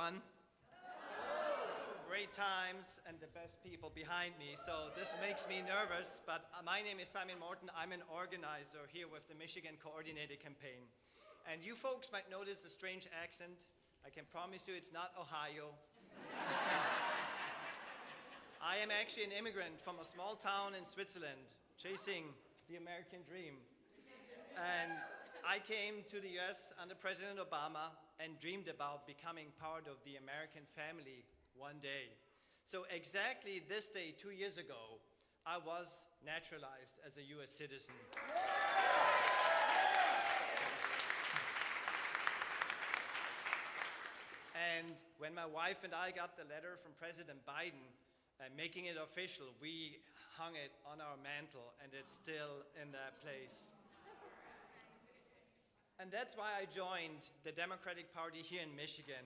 everyone. Great times and the best people behind me, so this makes me nervous, but my name is Simon Morton. I'm an organizer here with the Michigan Coordinated Campaign. And you folks might notice a strange accent. I can promise you it's not Ohio. I am actually an immigrant from a small town in Switzerland, chasing the American dream. And I came to the US under President Obama and dreamed about becoming part of the American family one day. So exactly this day, 2 years ago, I was naturalized as a US citizen. And when my wife and I got the letter from President Biden making it official, we hung it on our mantle, and it's still in that place. And that's why I joined the Democratic Party here in Michigan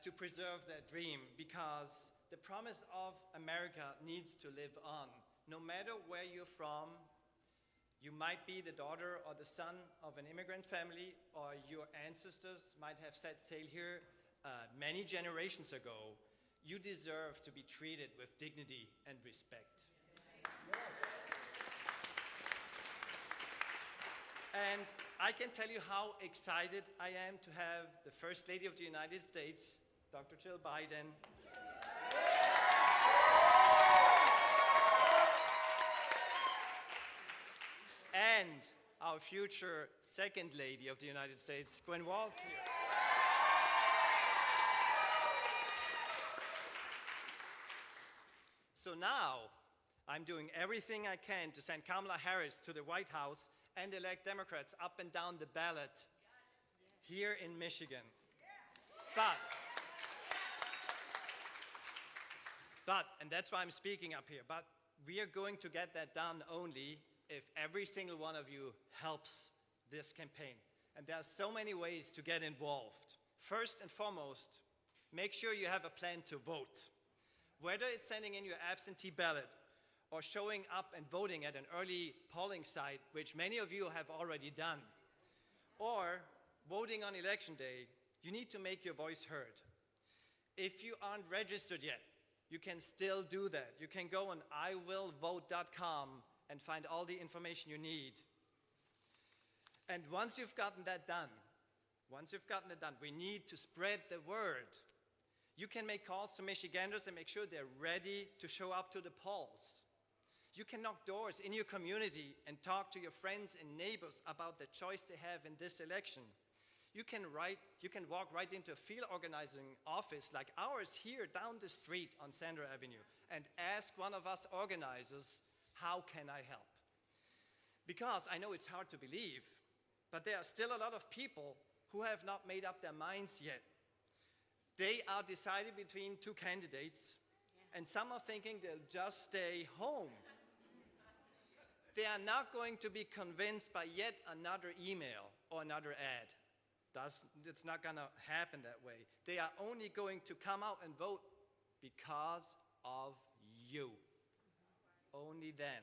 to preserve that dream, because the promise of America needs to live on. No matter where you're from, you might be the daughter or the son of an immigrant family, or your ancestors might have set sail here many generations ago. You deserve to be treated with dignity and respect. And I can tell you how excited I am to have the First Lady of the United States, Dr. Jill Biden, and our future Second Lady of the United States, Gwen Walz, here. So now, I'm doing everything I can to send Kamala Harris to the White House and elect Democrats up and down the ballot here in Michigan. But, and that's why I'm speaking up here, but we are going to get that done only if every single one of you helps this campaign. And there are so many ways to get involved. First and foremost, make sure you have a plan to vote. Whether it's sending in your absentee ballot or showing up and voting at an early polling site, which many of you have already done, or voting on election day, you need to make your voice heard. If you aren't registered yet, you can still do that. You can go on iwillvote.com and find all the information you need. And once you've gotten that done, we need to spread the word. You can make calls to Michiganders and make sure they're ready to show up to the polls. You can knock doors in your community and talk to your friends and neighbors about the choice they have in this election. You can walk right into a field organizing office like ours here down the street on Sandra Avenue and ask one of us organizers, how can I help? Because I know it's hard to believe, but there are still a lot of people who have not made up their minds yet. They are deciding between two candidates, and some are thinking they'll just stay home. They are not going to be convinced by yet another email or another ad. It's not going to happen that way. They are only going to come out and vote because of you. Only then.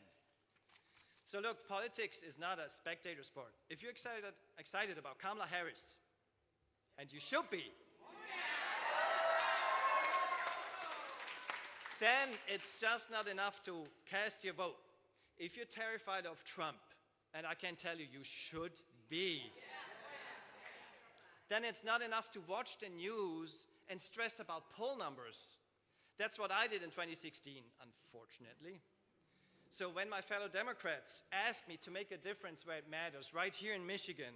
So look, politics is not a spectator sport. If you're excited about Kamala Harris, and you should be, then it's just not enough to cast your vote. If you're terrified of Trump, and I can tell you, you should be, then it's not enough to watch the news and stress about poll numbers. That's what I did in 2016, unfortunately. So when my fellow Democrats asked me to make a difference where it matters, right here in Michigan,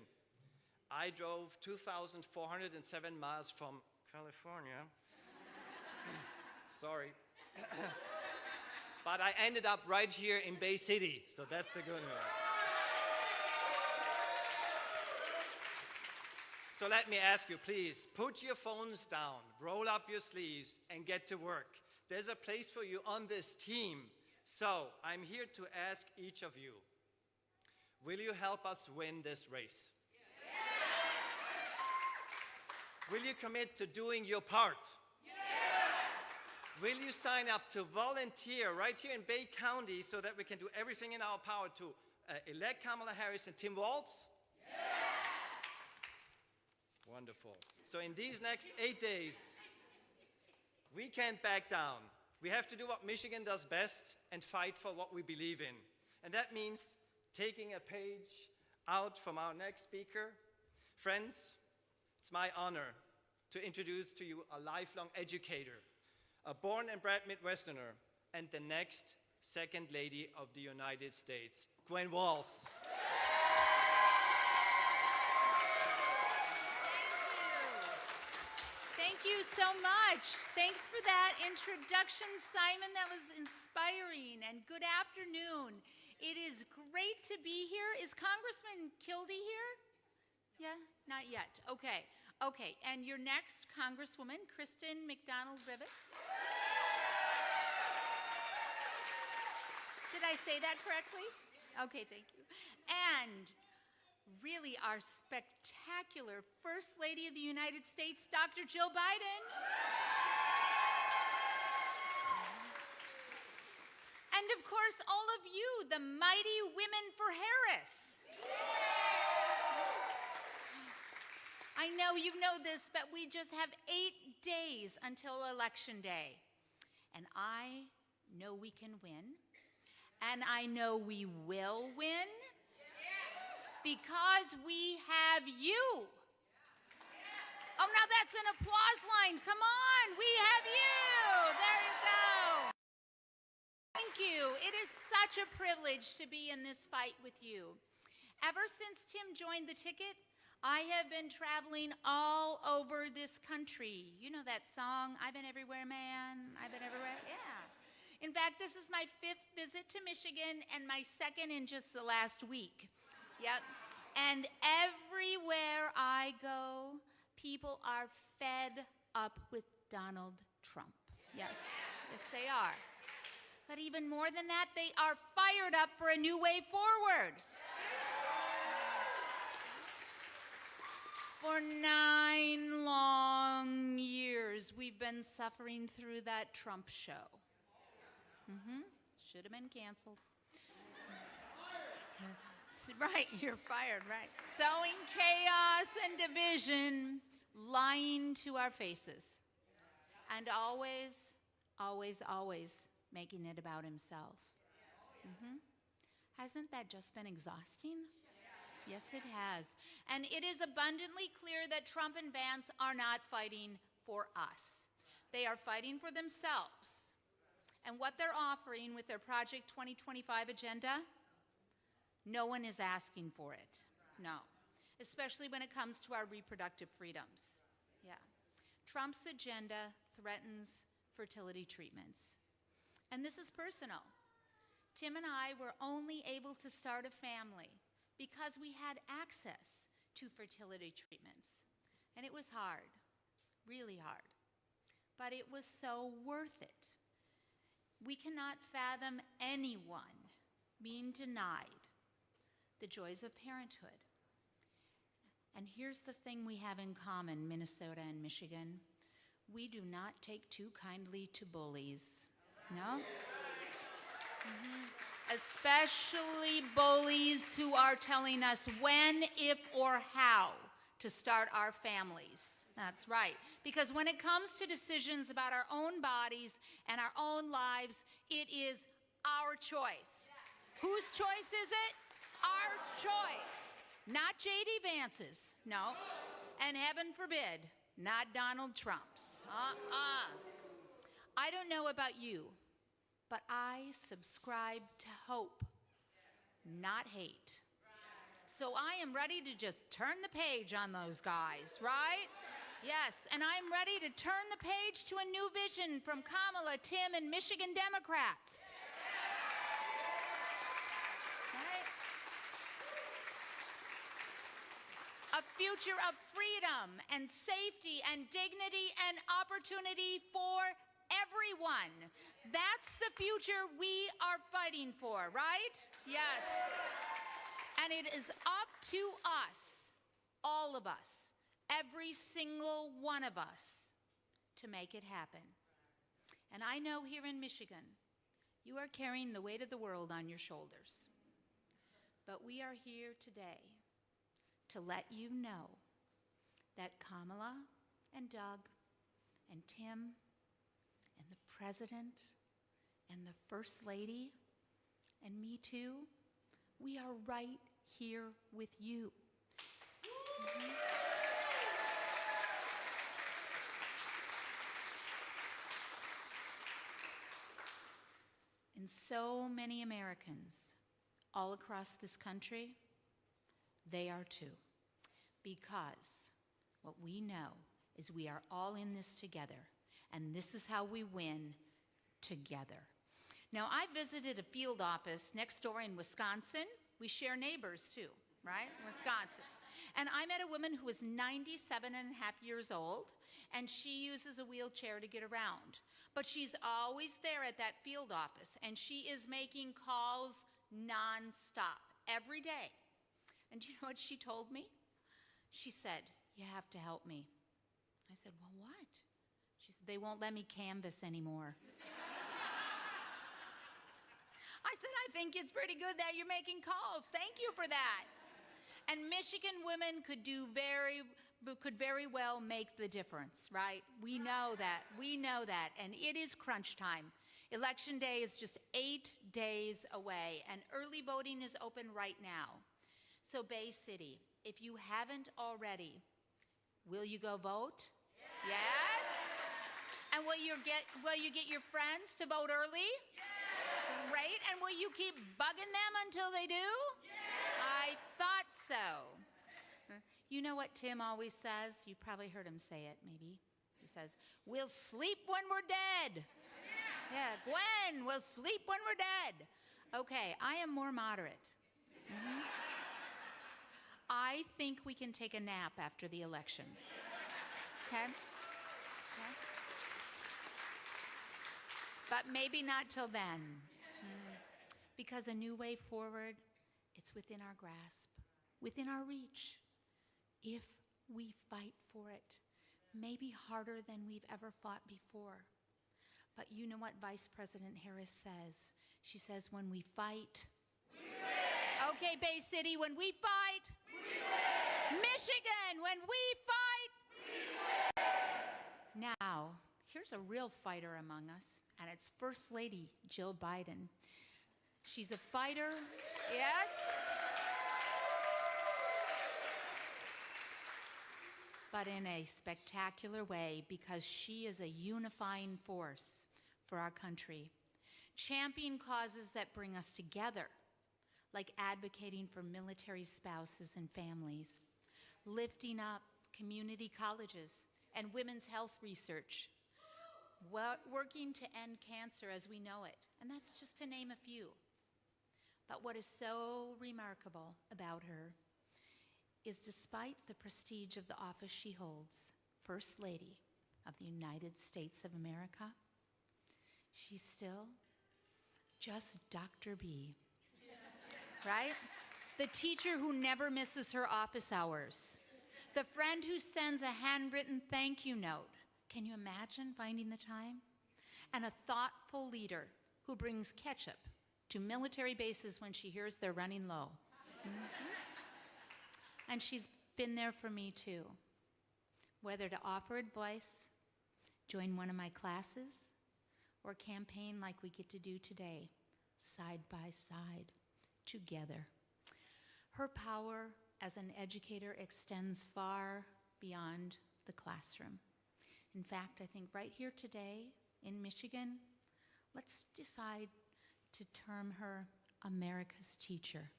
I drove 2,407 miles from California. Sorry. But I ended up right here in Bay City, so that's the good news. So let me ask you, please, put your phones down, roll up your sleeves, and get to work. There's a place for you on this team. So I'm here to ask each of you, will you help us win this race? Yes. Will you commit to doing your part? Will you sign up to volunteer right here in Bay County so that we can do everything in our power to elect Kamala Harris and Tim Walz? Yes! Wonderful. So in these next 8 days, We can't back down. We have to do what Michigan does best and fight for what we believe in. And that means taking a page out from our next speaker. Friends, it's my honor to introduce to you a lifelong educator, a born and bred Midwesterner, and the next Second Lady of the United States, Gwen Walz. Thank you so much. Thanks for that introduction, Simon. That was inspiring. And good afternoon. It is great to be here. Is Congressman Kildee here? Yeah? Not yet. Okay. Okay. And your next Congresswoman, Kristen McDonald-Rivet. Did I say that correctly? Okay, thank you. And really our spectacular First Lady of the United States, Dr. Jill Biden. And of course, all of you, the mighty Women for Harris. I know you know this, but we just have 8 days until Election Day. And I know we can win. And I know we will win because we have you. Oh, now that's an applause line. Come on, we have you. There you go. Thank you. It is such a privilege to be in this fight with you. Ever since Tim joined the ticket, I have been traveling all over this country. You know that song, I've been everywhere, man. I've been everywhere. Yeah. In fact, this is my 5th visit to Michigan and my 2nd in just the last week. Yep. And everywhere I go, people are fed up with Donald Trump. Yes, yes they are. But even more than that, they are fired up for a new way forward. For 9 long years, we've been suffering through that Trump show. Should have been canceled. Right, you're fired, right. Sowing chaos and division, lying to our faces, and always, always, always making it about himself. Hasn't that just been exhausting? Yes, it has. And it is abundantly clear that Trump and Vance are not fighting for us. They are fighting for themselves. And what they're offering with their Project 2025 agenda, no one is asking for it. No. Especially when it comes to our reproductive freedoms. Yeah. Trump's agenda threatens fertility treatments. And this is personal. Tim and I were only able to start a family because we had access to fertility treatments. And it was hard, really hard. But it was so worth it. We cannot fathom anyone being denied the joys of parenthood. And here's the thing we have in common, Minnesota and Michigan. We do not take too kindly to bullies. No? Especially bullies who are telling us when, if, or how to start our families. That's right. Because when it comes to decisions about our own bodies and our own lives, it is our choice. Whose choice is it? Our choice. Not J.D. Vance's, no. And heaven forbid, not Donald Trump's. I don't know about you, but I subscribe to hope, not hate. So I am ready to just turn the page on those guys, right? Yes, and I'm ready to turn the page to a new vision from Kamala, Tim, and Michigan Democrats. Right? A future of freedom and safety and dignity and opportunity for everyone. That's the future we are fighting for, right? Yes. And it is up to us, all of us, every single one of us, to make it happen. And I know here in Michigan, you are carrying the weight of the world on your shoulders. But we are here today to let you know that Kamala and Doug and Tim president and the first lady, and me too, we are right here with you. Mhm. And so many Americans all across this country, they are too. Because what we know is we are all in this together, and this is how we win together. Now, I visited a field office next door in Wisconsin. We share neighbors too, right? Wisconsin. And I met a woman who was 97 and a half years old, and she uses a wheelchair to get around. But she's always there at that field office, and she is making calls nonstop every day. And do you know what she told me? She said, "You have to help me." I said, "Well, what?" She said, "They won't let me canvas anymore." I said, "I think it's pretty good that you're making calls. Thank you for that." And Michigan women could very well make the difference, right? We know that. We know that. And it is crunch time. Election day is just 8 days away, and early voting is open right now. So Bay City, if you haven't already, will you go vote? Yes? And will you get your friends to vote early? Great. And will you keep bugging them until they do? I thought so. You know what Tim always says? You probably heard him say it, maybe. He says, "We'll sleep when we're dead." Yeah, Gwen, we'll sleep when we're dead. Okay, I am more moderate. Mm-hmm. I think we can take a nap after the election. Okay? Okay? But maybe not till then. Because a new way forward, it's within our grasp, within our reach, if we fight for it. Maybe harder than we've ever fought before. But you know what Vice President Harris says? She says, when we fight, we win. Okay, Bay City, when we fight, we win. Michigan, when we fight, we win. Now, here's a real fighter among us, and it's First Lady Jill Biden. She's a fighter, yes. But in a spectacular way, because she is a unifying force for our country. Champion causes that bring us together, like advocating for military spouses and families, lifting up community colleges and women's health research, working to end cancer as we know it, and that's just to name a few. But what is so remarkable about her is despite the prestige of the office she holds, First Lady of the United States of America, she's still just Dr. B, right? The teacher who never misses her office hours, the friend who sends a handwritten thank you note. Can you imagine finding the time? And a thoughtful leader who brings ketchup to military bases when she hears they're running low. Mm-hmm. And she's been there for me too. Whether to offer advice, join one of my classes, or campaign like we get to do today, side by side, together. Her power as an educator extends far beyond the classroom. In fact, I think right here today in Michigan, let's decide to term her America's teacher.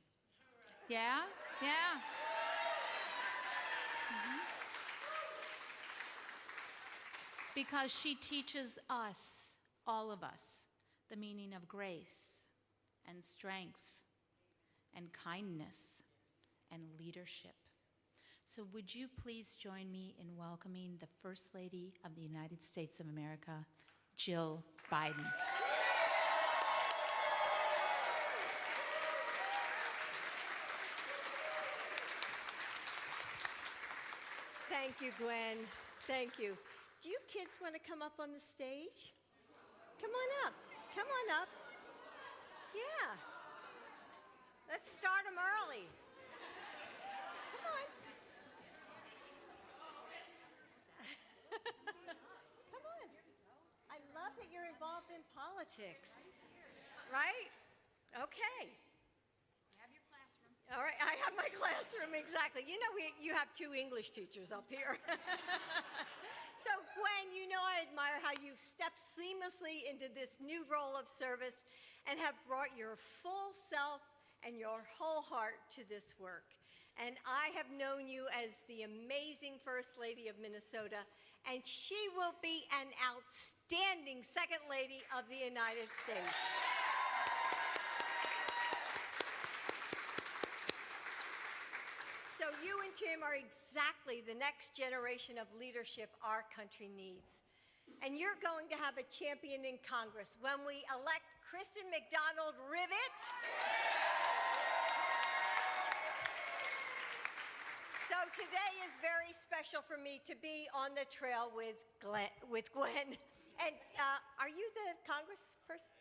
Yeah? Yeah. Mm-hmm. Because she teaches us, all of us, the meaning of grace and strength and kindness and leadership. So would you please join me in welcoming the First Lady of the United States of America, Jill Biden. Thank you, Gwen. Thank you. Do you kids want to come up on the stage? Come on up. Come on up. Yeah. Let's start them early. Come on. Come on. I love that you're involved. politics. Right? Okay. All right, I have my classroom, exactly. You know, you have 2 English teachers up here. So, Gwen, you know I admire how you've stepped seamlessly into this new role of service and have brought your full self and your whole heart to this work. And I have known you as the amazing First Lady of Minnesota, and she will be an outstanding Second Lady of the United States. So you and Tim are exactly the next generation of leadership our country needs. And you're going to have a champion in Congress when we elect Kristen McDonald Rivet. So today is very special for me to be on the trail with Gwen. And are you the congressperson?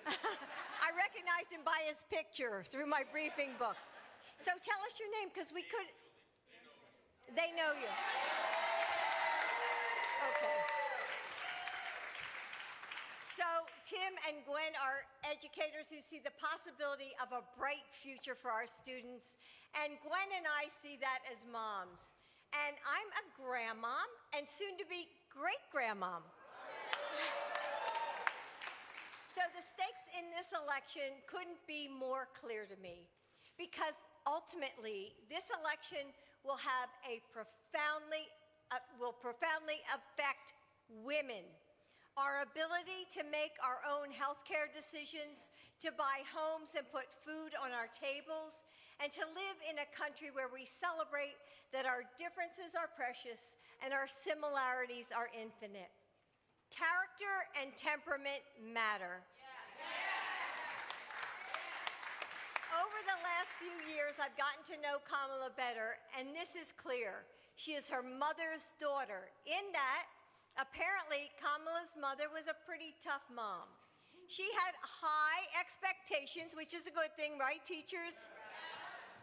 I recognize him by his picture through my briefing book. So tell us your name, because we could. They know you. Okay. So Tim and Gwen are educators who see the possibility of a bright future for our students. And Gwen and I see that as moms. And I'm a grandmom and soon to be great-grandmom. So the stakes in this election couldn't be more clear to me, because ultimately this election will profoundly affect women. Our ability to make our own healthcare decisions, to buy homes and put food on our tables, and to live in a country where we celebrate that our differences are precious and our similarities are infinite. Character and temperament matter. Over the last few years, I've gotten to know Kamala better, and this is clear. She is her mother's daughter, in that apparently Kamala's mother was a pretty tough mom. She had high expectations, which is a good thing, right, teachers?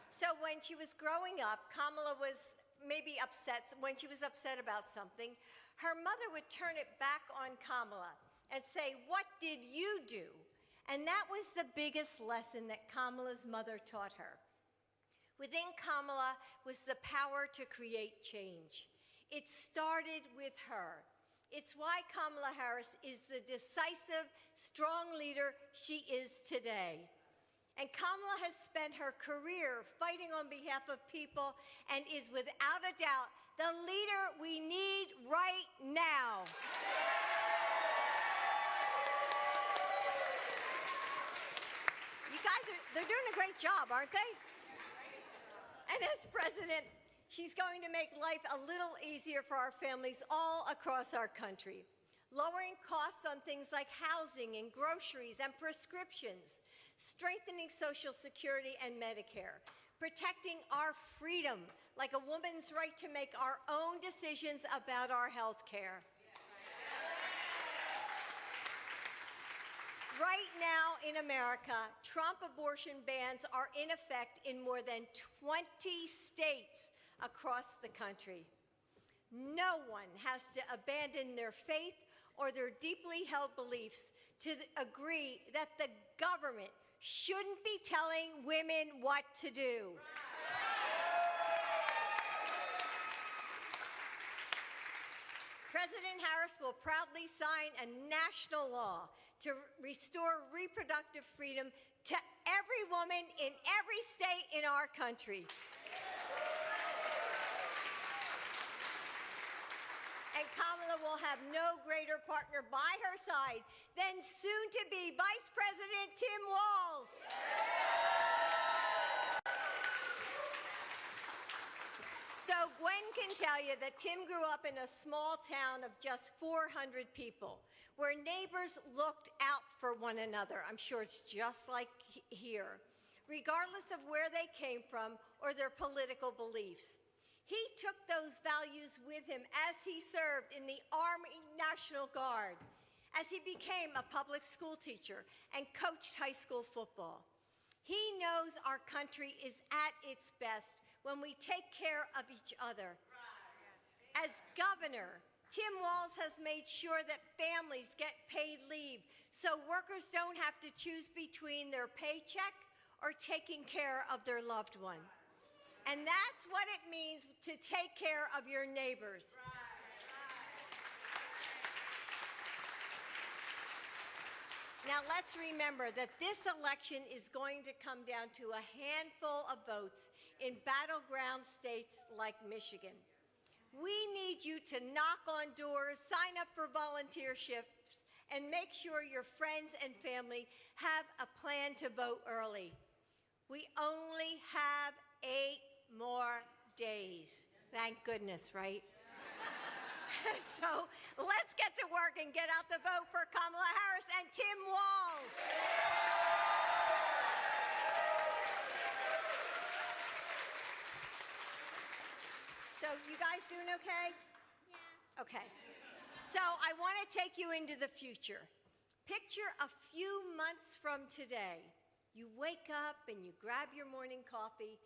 So when she was growing up, Kamala was maybe upset. When she was upset about something, her mother would turn it back on Kamala and say, "What did you do?" And that was the biggest lesson that Kamala's mother taught her. Within Kamala was the power to create change. It started with her. It's why Kamala Harris is the decisive, strong leader she is today. And Kamala has spent her career fighting on behalf of people and is without a doubt the leader we need right now. You guys they're doing a great job, aren't they? And as president, she's going to make life a little easier for our families all across our country, lowering costs on things like housing and groceries and prescriptions, strengthening Social Security and Medicare, protecting our freedom, like a woman's right to make our own decisions about our health care. Right now in America, Trump abortion bans are in effect in more than 20 states across the country. No one has to abandon their faith or their deeply held beliefs to agree that the government shouldn't be telling women what to do. President Harris will proudly sign a national law to restore reproductive freedom to every woman in every state in our country. And Kamala will have no greater partner by her side than soon-to-be Vice President Tim Walz. So Gwen can tell you that Tim grew up in a small town of just 400 people, where neighbors looked out for one another. I'm sure it's just like here, regardless of where they came from or their political beliefs. He took those values with him as he served in the Army National Guard, as he became a public school teacher and coached high school football. He knows our country is at its best when we take care of each other. As governor, Tim Walz has made sure that families get paid leave so workers don't have to choose between their paycheck or taking care of their loved one. And that's what it means to take care of your neighbors. Now let's remember that this election is going to come down to a handful of votes in battleground states like Michigan. We need you to knock on doors, sign up for volunteerships, and make sure your friends and family have a plan to vote early. We only have 8 more days. Thank goodness, right? So let's get to work and get out the vote for Kamala Harris and Tim Walz. So you guys doing okay? Yeah. Okay. So I want to take you into the future. Picture a few months from today. You wake up and you grab your morning coffee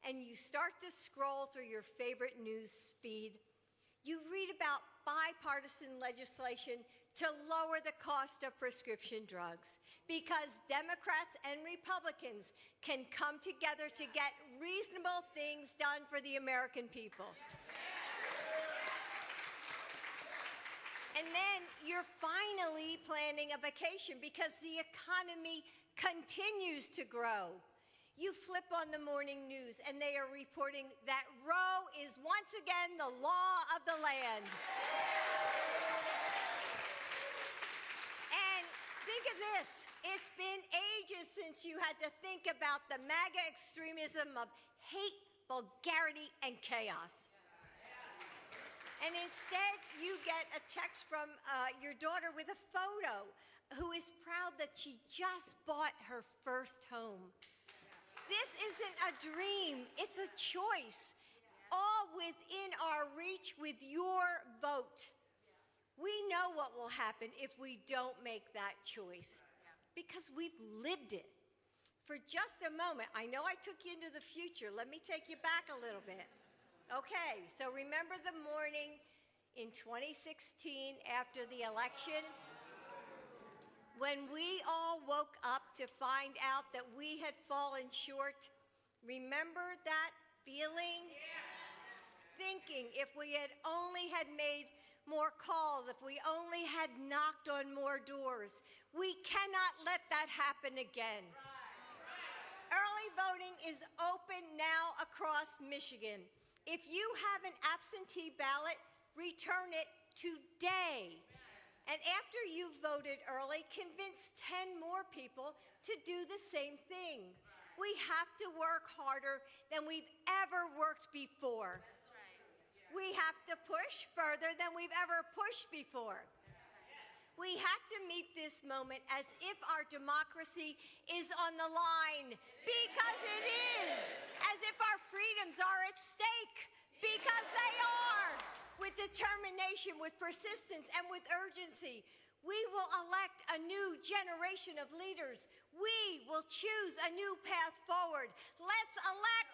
and you start to scroll through your favorite news feed. You read about bipartisan legislation to lower the cost of prescription drugs because Democrats and Republicans can come together to get reasonable things done for the American people. And then you're finally planning a vacation because the economy continues to grow. You flip on the morning news and they are reporting that Roe is once again the law of the land. And think of this, it's been ages since you had to think about the MAGA extremism of hate, vulgarity, and chaos. And instead, you get a text from your daughter with a photo who is proud that she just bought her first home. This isn't a dream, it's a choice, all within our reach with your vote. We know what will happen if we don't make that choice because we've lived it. For just a moment, I know I took you into the future. Let me take you back a little bit. Okay, so remember the morning in 2016 after the election when we all woke up to find out that we had fallen short? Remember that feeling? Thinking if we had only had made more calls, if we only had knocked on more doors. We cannot let that happen again. Early voting is open now across Michigan. If you have an absentee ballot, return it today. And after you've voted early, convince 10 more people to do the same thing. We have to work harder than we've ever worked before. We have to push further than we've ever pushed before. We have to meet this moment as if our democracy is on the line, because it is. As if our freedoms are at stake, because they are. With determination, with persistence, and with urgency, we will elect a new generation of leaders. We will choose a new path forward. Let's elect